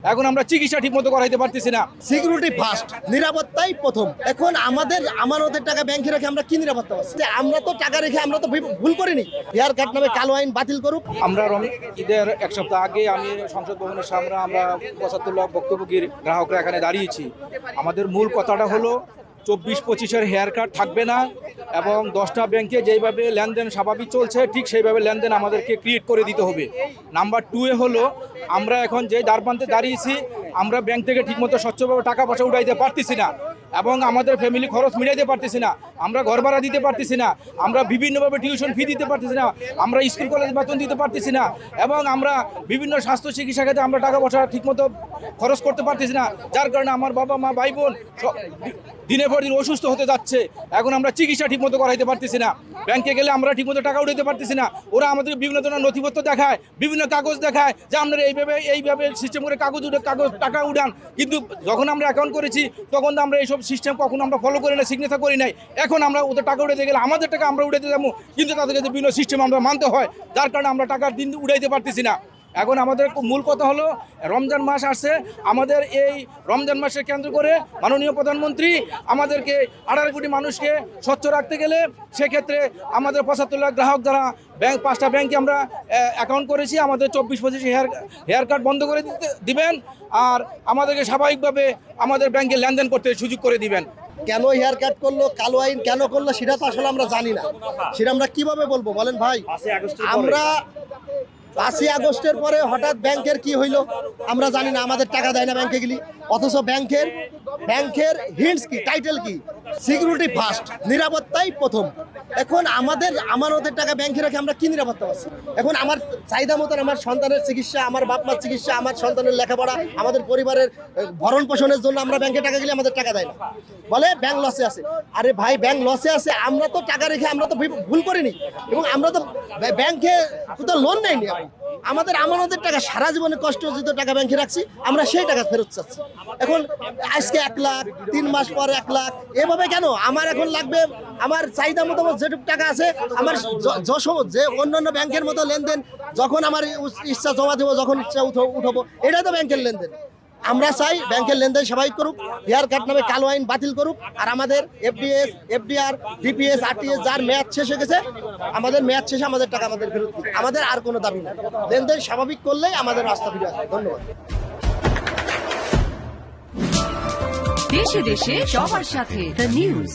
এখন আমরা চিকিৎসা ঠিক মতো করাইতে পারতেছি না। সিকিউরিটি ফার্স্ট, নিরাপত্তাই প্রথম। এখন আমাদের আমানতের টাকা ব্যাংকে রেখে আমরা কি নিরাপত্তা পাচ্ছি? আমরা তো টাকা রেখে আমরা তো ভুল করিনি। হেয়ার কাট নামে কালো আইন বাতিল করুক। আমরা ঈদের এক সপ্তাহ আগে আমি সংসদ ভবনের সামনে আমরা ৭৫ লাখ ভুক্তভোগীর গ্রাহকরা এখানে দাঁড়িয়েছি। আমাদের মূল কথাটা হলো ২৪-২৫-এর হেয়ার কাট থাকবে না এবং 10টা ব্যাংকে যেইভাবে লেনদেন স্বাভাবিক চলছে ঠিক সেইভাবে লেনদেন আমাদেরকে ক্রিয়েট করে দিতে হবে। নাম্বার 2 হলো আমরা এখন যে দ্বারপ্রান্তে দাঁড়িয়েছি আমরা ব্যাংক থেকে ঠিকমতো স্বচ্ছভাবে টাকা পয়সা উঠাইতে পারতেছি না এবং আমাদের ফ্যামিলি খরচ মিটাইতে পারতেছি না, আমরা ঘর ভাড়া দিতে পারতেছি না, আমরা বিভিন্নভাবে টিউশন ফি দিতে পারতেছি না, আমরা স্কুল কলেজ বেতন দিতে পারতেছি না এবং আমরা বিভিন্ন স্বাস্থ্য চিকিৎসা ক্ষেত্রে আমরা টাকা পয়সা ঠিকমতো খরচ করতে পারতেছি না, যার কারণে আমার বাবা মা ভাই বোন দিনের পর দিন অসুস্থ হতে যাচ্ছে। এখন আমরা চিকিৎসা ঠিকমতো করাইতে পারতেছি না, ব্যাংকে গেলে আমরা ঠিকমতো টাকা উঠাইতে পারতেছি না, ওরা আমাদের বিভিন্ন ধরনের নথিপত্র দেখায়, বিভিন্ন কাগজ দেখায় যে আপনারা এইভাবে সিস্টেম করে কাগজ টাকা উঠান, কিন্তু যখন আমরা অ্যাকাউন্ট করেছি তখন তো আমরা এইসব সিস্টেম কখনো আমরা ফলো করি না, সিগনেচার করি নাই। এখন আমরা ওদের টাকা উঠাতে গেলে আমাদের টাকা আমরা উঠাতে যাবো, কিন্তু তাদের কাছে বিভিন্ন সিস্টেম আমরা মানতে হয়, যার কারণে আমরা টাকার দিন উঠাইতে পারতেছি না। এখন আমাদের মূল কথা হলো রমজান মাস আসছে, আমাদের এই রমজান মাসকে কেন্দ্র করে মাননীয় প্রধানমন্ত্রী আমাদেরকে 18 কোটি মানুষকে স্বচ্ছ রাখতে গেলে সেক্ষেত্রে আমাদের ৭৫ লাখ গ্রাহক যারা ব্যাংক 5টা ব্যাংকে আমরা অ্যাকাউন্ট করেছি আমাদের 24-25 হেয়ার কাট বন্ধ করে দিবেন আর আমাদেরকে স্বাভাবিকভাবে আমাদের ব্যাংকে লেনদেন করতে সুযোগ করে দিবেন। কেন হেয়ার কাট করলো, কালো আইন কেন করলো সেটা তো আসলে আমরা জানি না, সেটা আমরা কিভাবে বলবো বলেন ভাই? আমরা 5ই আগস্টের পরে হঠাৎ ব্যাংকের কি হইলো আমরা জানি না, আমাদের টাকা দেয় না ব্যাংকে গেলি, অথচ ব্যাংকের হিন্টস কি, টাইটেল কি, সিকিউরিটি ফার্স্ট, নিরাপত্তাই প্রথম। এখন আমাদের আমানতের টাকা ব্যাংকে রেখে আমরা কি নিরাপত্তা পাচ্ছি? এখন আমার চাহিদা মতন আমার সন্তানের চিকিৎসা, আমার বাপ মার চিকিৎসা, আমার সন্তানের লেখাপড়া, আমাদের পরিবারের ভরণ পোষণের জন্য আমরা ব্যাংকে টাকা গেলে আমাদের টাকা দেয় না, বলে ব্যাংক লসে আছে। আরে ভাই ব্যাংক লসে আছে, আমরা তো টাকা রেখে আমরা তো ভুল করিনি এবং আমরা তো ব্যাংকে তো লোন নেইনি। আমাদের আমানতের টাকা সারা জীবনে কষ্ট অর্জিত টাকা ব্যাংকে রাখছি, আমরা সেই টাকা ফেরত চাচ্ছি। এখন আজকে 1 লাখ, 3 মাস পর 1 লাখ, এভাবে কেন? আমার এখন লাগবে আমার চাহিদা মতো যেটুকু টাকা আছে, আমার যে অন্যান্য ব্যাংকের মতো লেনদেন, যখন আমার ইচ্ছা জমা দেবো, যখন ইচ্ছা উঠাবো, এটাই তো ব্যাংকের লেনদেন। আমরা চাই ব্যাংকের লেনদেন স্বাভাবিক করুক, হেয়ার কাট নামে কালো আইন বাতিল করুক, আর আমাদের এফডিএস, এফডিআর, ডিপিএস, আরটিএস যার মেয়াদ শেষ হয়ে গেছে, আমাদের মেয়াদ শেষে আমাদের টাকা আমাদের ফেরত দিন। আমাদের আর কোনো দাবি নেই, লেনদেন স্বাভাবিক করলেই আমাদের রাস্তা ফিরে আসবে। ধন্যবাদ। দেশে দেশে সবার সাথে দ্য নিউজ।